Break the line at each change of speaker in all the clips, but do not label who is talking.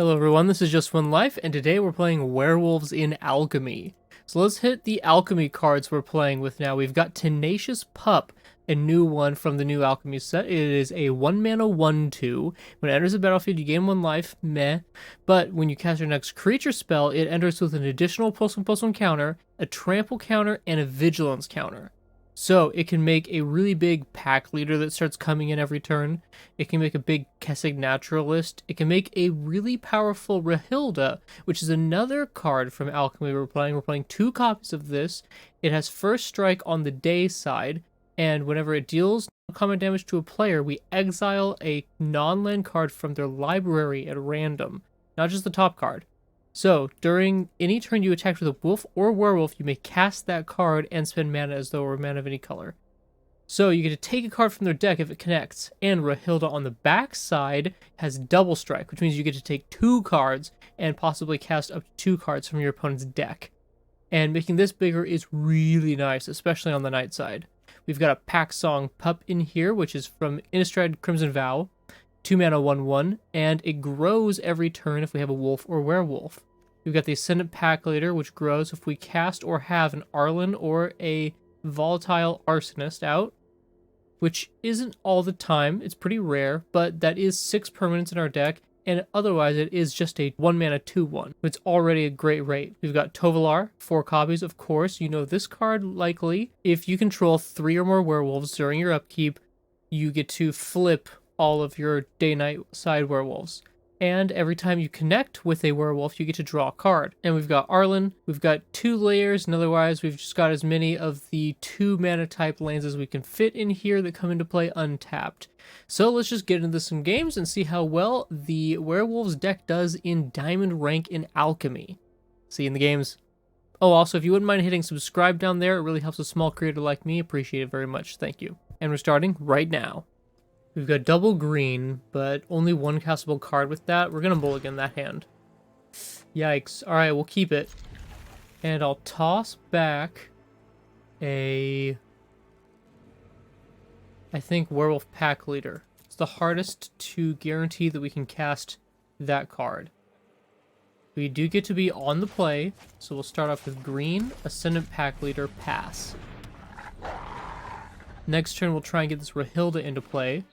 Hello everyone, this is Just One Life, and today we're playing Werewolves in Alchemy. So let's hit the Alchemy cards we're playing with now. We've got Tenacious Pup, a new one from the new Alchemy set. It is a 1-mana 1/2. When it enters the battlefield, you gain 1 life, meh. But when you cast your next creature spell, it enters with an additional +1/+1 counter, a trample counter, and a vigilance counter. So it can make a really big pack leader that starts coming in every turn. It can make a big Kessig Naturalist. It can make a really powerful Rahilda, which is another card from Alchemy we're playing. We're playing 2 copies of this. It has first strike on the day side, and whenever it deals combat damage to a player, we exile a non-land card from their library at random, not just the top card. So, during any turn you attack with a wolf or werewolf, you may cast that card and spend mana as though it were mana of any color. So, you get to take a card from their deck if it connects, and Rahilda on the back side has double strike, which means you get to take 2 cards and possibly cast up to 2 cards from your opponent's deck. And making this bigger is really nice, especially on the night side. We've got a Pack Song Pup in here, which is from Innistrad Crimson Vow. 2-mana 1/1, and it grows every turn if we have a wolf or werewolf. We've got the Ascendant Pack Leader, which grows if we cast or have an Arlen or a Volatile Arsonist out, which isn't all the time. It's pretty rare, but that is 6 permanents in our deck, and otherwise it is just a 1-mana 2/1. It's already a great rate. We've got Tovolar, 4 copies, of course. You know this card likely. If you control 3 or more werewolves during your upkeep, you get to flip all of your day-night side werewolves. And every time you connect with a werewolf, you get to draw a card. And we've got Arlen, we've got 2 layers, and otherwise we've just got as many of the 2 mana type lands as we can fit in here that come into play untapped. So let's just get into some games and see how well the Werewolves deck does in Diamond rank in Alchemy. See you in the games. Oh, also, if you wouldn't mind hitting subscribe down there, it really helps a small creator like me. Appreciate it very much. Thank you. And we're starting right now. We've got double green, but only 1 castable card with that. We're going to mulligan that hand. Yikes. Alright, we'll keep it. And I'll toss back a... I think Werewolf Pack Leader. It's the hardest to guarantee that we can cast that card. We do get to be on the play, so we'll start off with green, Ascendant Pack Leader, pass. Next turn we'll try and get this Rahilda into play.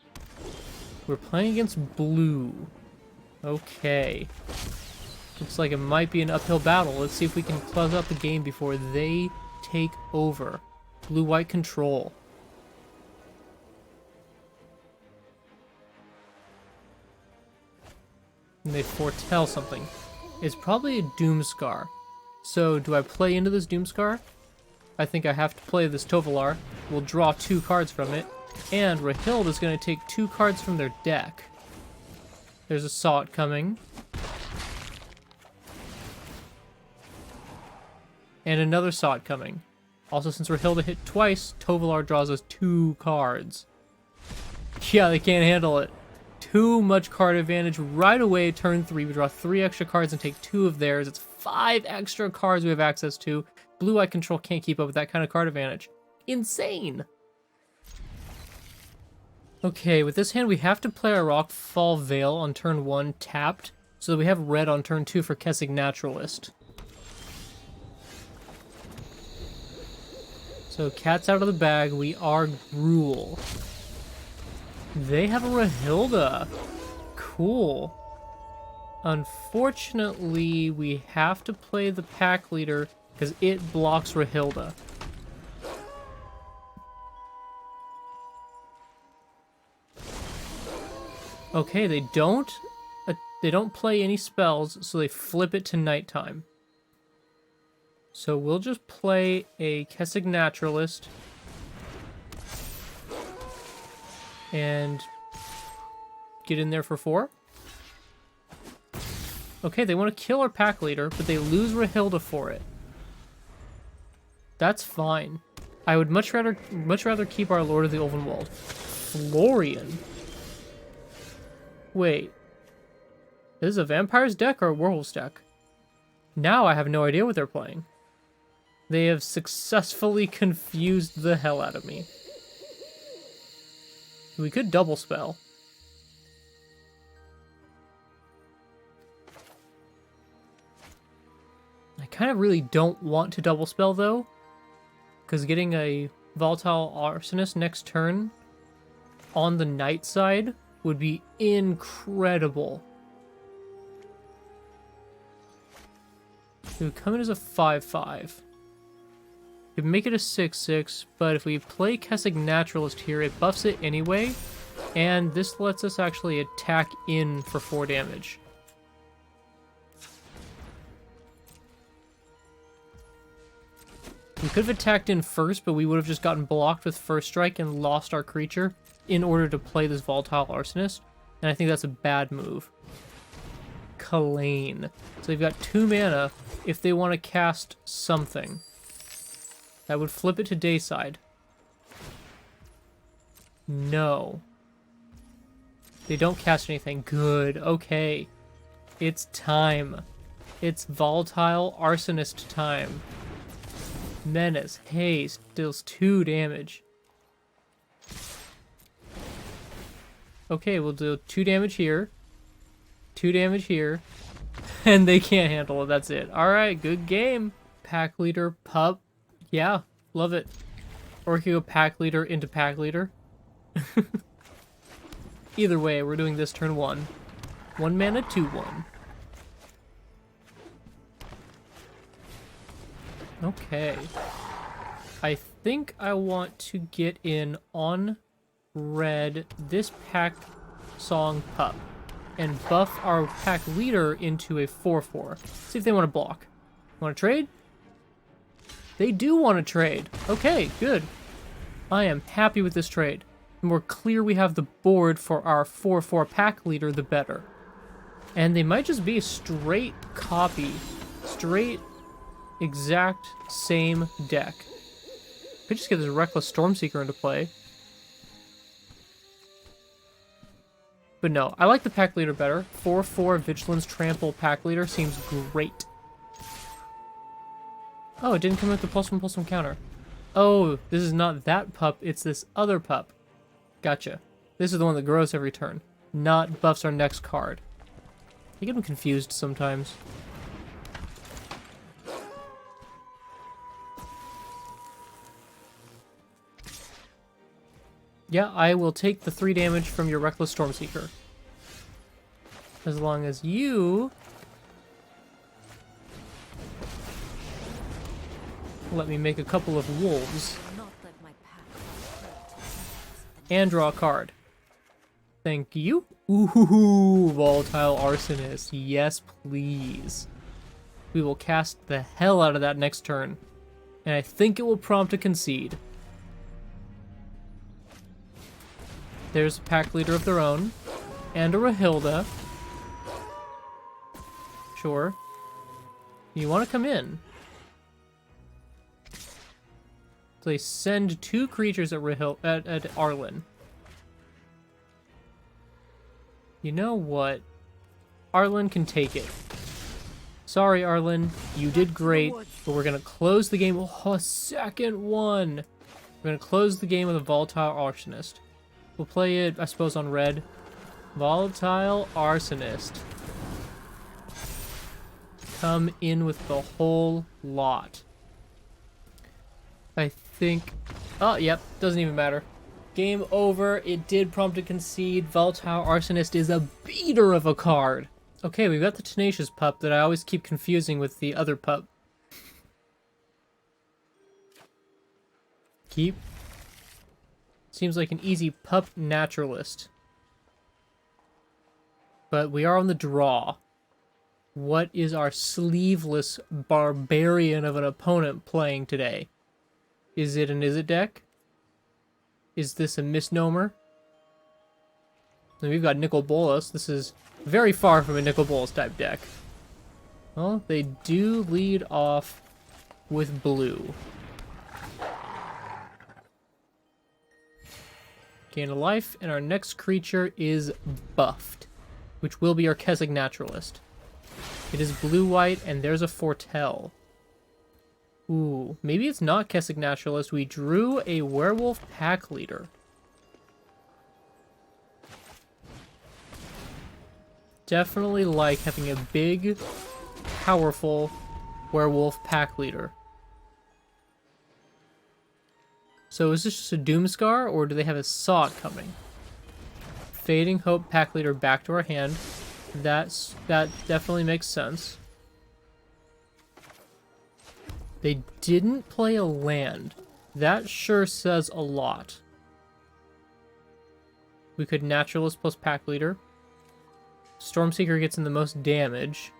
We're playing against blue. Okay. Looks like it might be an uphill battle. Let's see if we can close out the game before they take over. Blue-white control. And they foretell something. It's probably a Doomscar. So do I play into this Doomscar? I think I have to play this Tovolar. We'll draw 2 cards from it. And Rahilda is going to take 2 cards from their deck. There's a Sot coming. And another Sot coming. Also, since Rahilda hit twice, Tovolar draws us 2 cards. Yeah, they can't handle it. Too much card advantage right away. Turn 3, we draw 3 extra cards and take 2 of theirs. It's 5 extra cards we have access to. Blue-Eye Control can't keep up with that kind of card advantage. Insane! Okay, with this hand we have to play our Rockfall Veil on turn 1 tapped, so that we have red on turn 2 for Kessig Naturalist. So cat's out of the bag, we are Gruul. They have a Rahilda. Cool. Unfortunately, we have to play the Pack Leader because it blocks Rahilda. Okay, they don't play any spells, so they flip it to nighttime. So we'll just play a Kessig Naturalist and get in there for 4. Okay, they want to kill our Pack Leader, but they lose Rahilda for it. That's fine. I would much rather keep our Lord of the Ulvenwald. Florian. Wait. This is a Vampire's deck or a Werewolf's deck? Now I have no idea what they're playing. They have successfully confused the hell out of me. We could double spell. kind of really don't want to double spell though, because getting a Volatile Arsonist next turn on the night side would be incredible. It would come in as a 5/5. We could make it a 6/6, but if we play Kessig Naturalist here, it buffs it anyway, and this lets us actually attack in for 4 damage. We could have attacked in first, but we would have just gotten blocked with First Strike and lost our creature in order to play this Volatile Arsonist, and I think that's a bad move. Kalane. So they've got 2 mana if they want to cast something. That would flip it to Dayside. No. They don't cast anything. Good. Okay. It's time. It's Volatile Arsonist time. Menace. Haste. Deals 2 damage. Okay, we'll do 2 damage here. 2 damage here. And they can't handle it. That's it. Alright, good game. Pack Leader, Pup. Yeah, love it. Or we could go Pack Leader into Pack Leader. Either way, we're doing this turn 1. 1 mana, 2/1. Okay. I think I want to get in on red this Pack Song Pup and buff our Pack Leader into a 4/4. See if they want to block. Want to trade? They do want to trade. Okay, good. I am happy with this trade. The more clear we have the board for our 4/4 Pack Leader, the better. And they might just be a straight copy. Straight, exact, same deck. Could just get this Reckless Stormseeker into play. But no, I like the Pack Leader better. 4/4 Vigilance Trample Pack Leader seems great. Oh, it didn't come with the +1/+1 counter. Oh, this is not that pup, it's this other pup. Gotcha. This is the one that grows every turn, not buffs our next card. I get them confused sometimes. Yeah, I will take the 3 damage from your Reckless Stormseeker. As long as you let me make a couple of wolves. And draw a card. Thank you. Ooh, Volatile Arsonist. Yes, please. We will cast the hell out of that next turn. And I think it will prompt a concede. There's a Pack Leader of their own. And a Rahilda. Sure. You want to come in? So they send 2 creatures at Arlen. You know what? Arlen can take it. Sorry, Arlen. You did great, but we're going to close the game. Oh, a second one. We're going to close the game with a Volatile Arsonist. We'll play it, I suppose, on red. Volatile Arsonist. Come in with the whole lot. I think... Oh, yep. Doesn't even matter. Game over. It did prompt a concede. Volatile Arsonist is a beater of a card. Okay, we've got the Tenacious Pup that I always keep confusing with the other pup. Keep. Seems like an easy pup naturalist. But we are on the draw. What is our sleeveless barbarian of an opponent playing today? Is it an Izzet deck? Is this a misnomer? And we've got Nicol Bolas. This is very far from a Nicol Bolas type deck. Well, they do lead off with blue. Gain a life, and our next creature is buffed, which will be our Kessig Naturalist. It is blue-white, and there's a Foretell. Ooh, maybe it's not Kessig Naturalist. We drew a Werewolf Pack Leader. Definitely like having a big, powerful Werewolf pack leader. So is this just a Doomscar, or do they have a Saw coming? Fading Hope pack leader back to our hand. That definitely makes sense. They didn't play a land. That sure says a lot. We could Naturalist plus pack leader. Stormseeker gets in the most damage.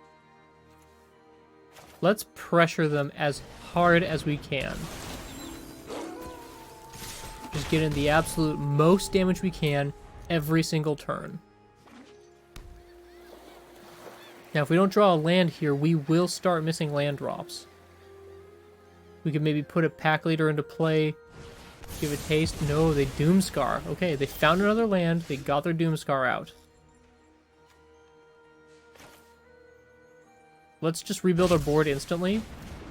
Let's pressure them as hard as we can. Just get in the absolute most damage we can every single turn. Now, if we don't draw a land here, we will start missing land drops. We could maybe put a pack leader into play, give a taste. No, they Doomscar. Okay, they found another land. They got their Doomscar out. Let's just rebuild our board instantly.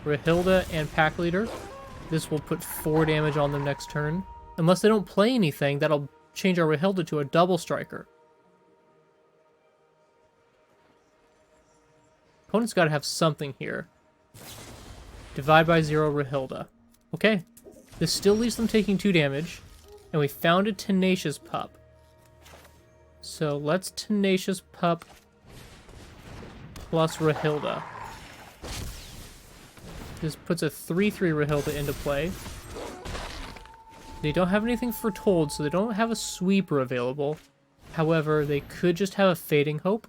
Rahilda and pack leader. This will put 4 damage on them next turn. Unless they don't play anything, that'll change our Rahilda to a double striker. Opponent's got to have something here. Divide by 0 Rahilda. Okay. This still leaves them taking 2 damage. And we found a Tenacious Pup. So let's Tenacious Pup plus Rahilda. This puts a 3/3 Rahilda into play. They don't have anything foretold, so they don't have a sweeper available. However, they could just have a Fading Hope.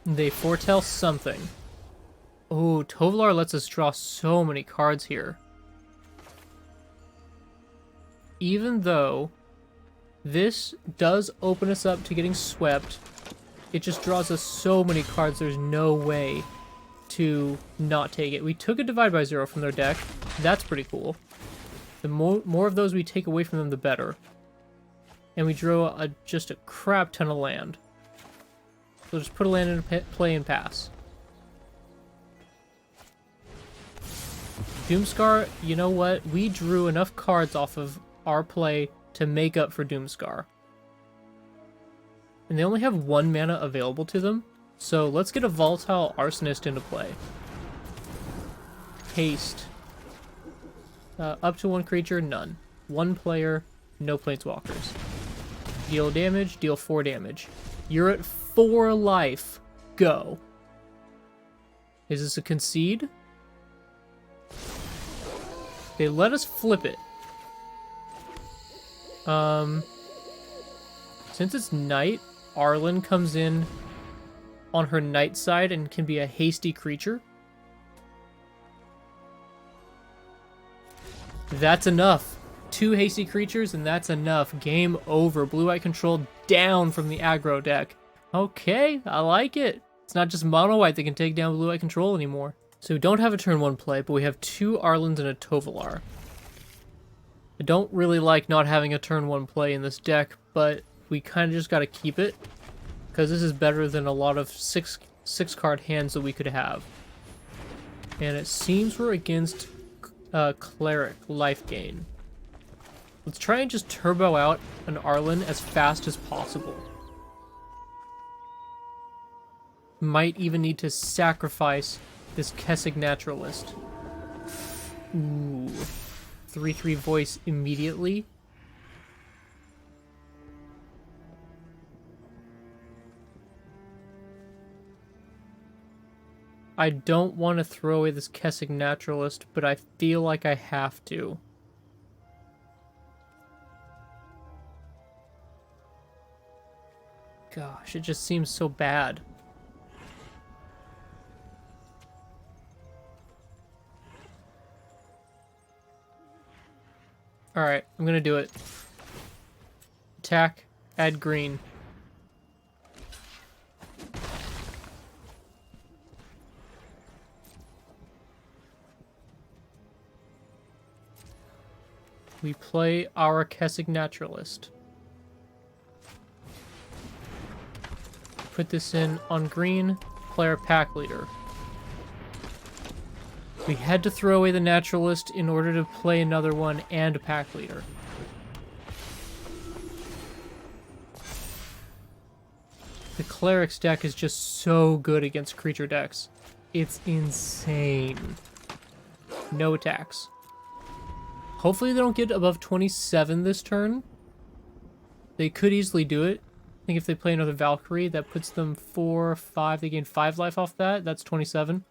They foretell something. Oh, Tovolar lets us draw so many cards here. Even though this does open us up to getting swept, it just draws us so many cards, there's no way to not take it. We took a Divide by 0 from their deck. That's pretty cool. The more of those we take away from them, the better. And we drew just a crap ton of land. So just put a land into play and pass. Doomscar, you know what? We drew enough cards off of our play to make up for Doomscar. And they only have 1 mana available to them, so let's get a Volatile Arsonist into play. Haste. Up to 1 creature, none. 1 player, no planeswalkers. Deal damage, deal 4 damage. You're at 4 life. Go. Is this a concede? They let us flip it. Since it's night, Arlen comes in on her night side and can be a hasty creature. That's enough. 2 hasty creatures, and that's enough. Game over. Blue-white control down from the aggro deck. Okay, I like it. It's not just mono-white that can take down blue-white control anymore. So we don't have a turn 1 play, but we have 2 Arlens and a Tovolar. I don't really like not having a turn 1 play in this deck, but we kind of just got to keep it, because this is better than a lot of 6-card hands that we could have. And it seems we're against Cleric life gain. Let's try and just turbo out an Arlen as fast as possible. Might even need to sacrifice this Kessig Naturalist. Ooh. 3/3 voice immediately. I don't want to throw away this Kessig Naturalist, but I feel like I have to. Gosh, it just seems so bad. Alright, I'm gonna do it. Attack, add green. We play our Kessig Naturalist. Put this in on green, play our pack leader. We had to throw away the Naturalist in order to play another one and a pack leader. The Cleric's deck is just so good against creature decks. It's insane. No attacks. Hopefully they don't get above 27 this turn. They could easily do it. I think if they play another Valkyrie, that puts them 4, 5. They gain 5 life off that. That's 27.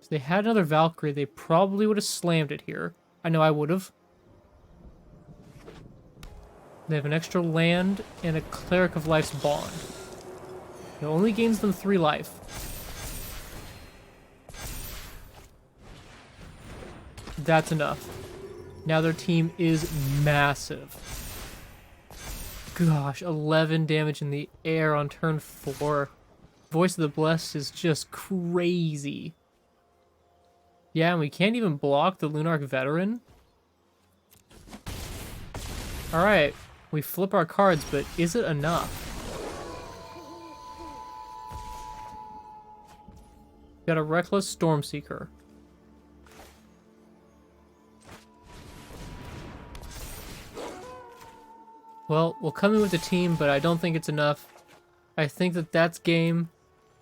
If they had another Valkyrie, they probably would have slammed it here. I know I would have. They have an extra land and a Cleric of Life's Bond. It only gains them 3 life. That's enough. Now their team is massive. Gosh, 11 damage in the air on turn 4. Voice of the Blessed is just crazy. Yeah, and we can't even block the Lunarch Veteran. Alright, we flip our cards, but is it enough? Got a Reckless Stormseeker. Well, we'll come in with the team, but I don't think it's enough. I think that that's game,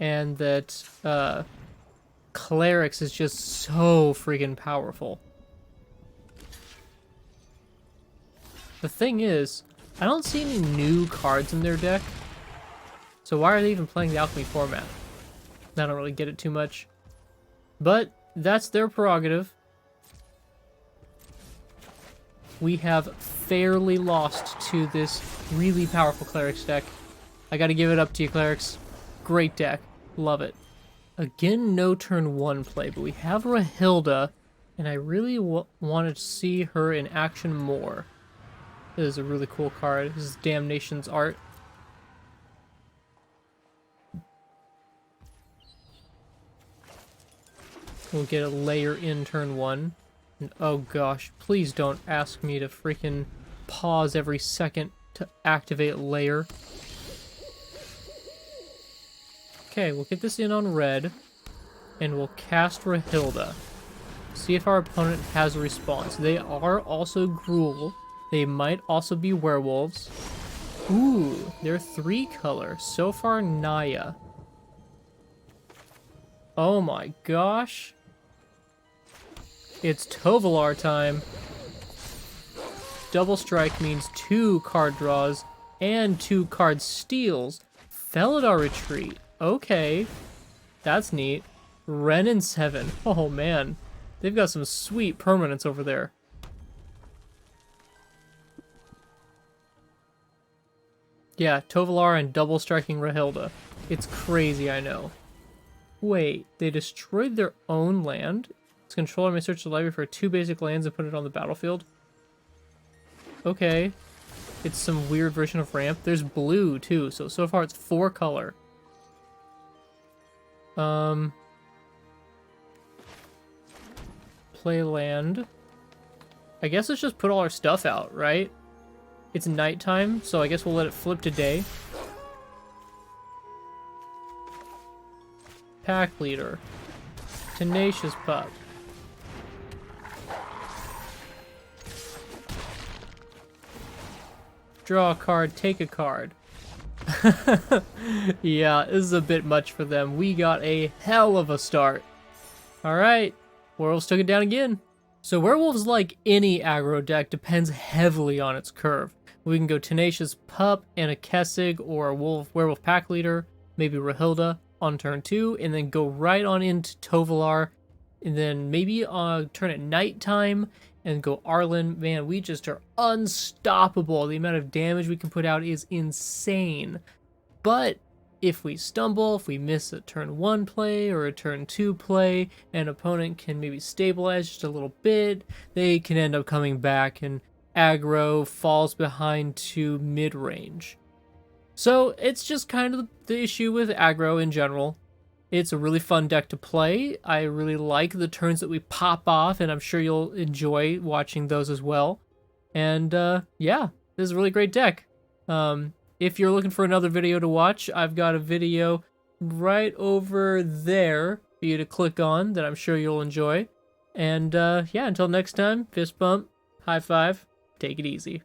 and that Clerics is just so freaking powerful. The thing is, I don't see any new cards in their deck, so why are they even playing the Alchemy format? I don't really get it too much, but that's their prerogative. We have fairly lost to this really powerful Clerics deck. I gotta give it up to you, Clerics. Great deck. Love it. Again, no turn 1 play, but we have Rahilda, and I really wanted to see her in action more. This is a really cool card. This is Damnation's art. We'll get a layer in turn 1. And oh gosh, please don't ask me to freaking pause every second to activate layer. Okay, we'll get this in on red, and we'll cast Rahilda. See if our opponent has a response. They are also Gruul. They might also be Werewolves. Ooh, they're 3 color. So far, Naya. Oh my gosh. It's Tovolar time. Double strike means 2 card draws and 2 card steals. Felidar Retreat. Okay. That's neat. Ren and 7. Oh man. They've got some sweet permanents over there. Yeah, Tovolar and double striking Rahilda. It's crazy, I know. Wait, they destroyed their own land? Its controller may search the library for 2 basic lands and put it on the battlefield. Okay. It's some weird version of ramp. There's blue, too, so far it's 4 color. Play land. I guess let's just put all our stuff out, right? It's nighttime, so I guess we'll let it flip to day. Pack Leader. Tenacious Pup. Draw a card, take a card. Yeah, this is a bit much for them. We got a hell of a start. Alright, Werewolves took it down again. So Werewolves, like any aggro deck, depends heavily on its curve. We can go Tenacious Pup and a Kessig or a Werewolf Pack Leader, maybe Rahilda on turn 2, and then go right on into Tovolar, and then maybe turn at nighttime and go Arlen. Man, we just are unstoppable. The amount of damage we can put out is insane. But if we stumble, if we miss a turn 1 play or a turn 2 play, an opponent can maybe stabilize just a little bit, they can end up coming back and aggro falls behind to mid-range. So it's just kind of the issue with aggro in general. It's a really fun deck to play. I really like the turns that we pop off, and I'm sure you'll enjoy watching those as well. And yeah, this is a really great deck. If you're looking for another video to watch, I've got a video right over there for you to click on that I'm sure you'll enjoy. And yeah, until next time, fist bump, high five, take it easy.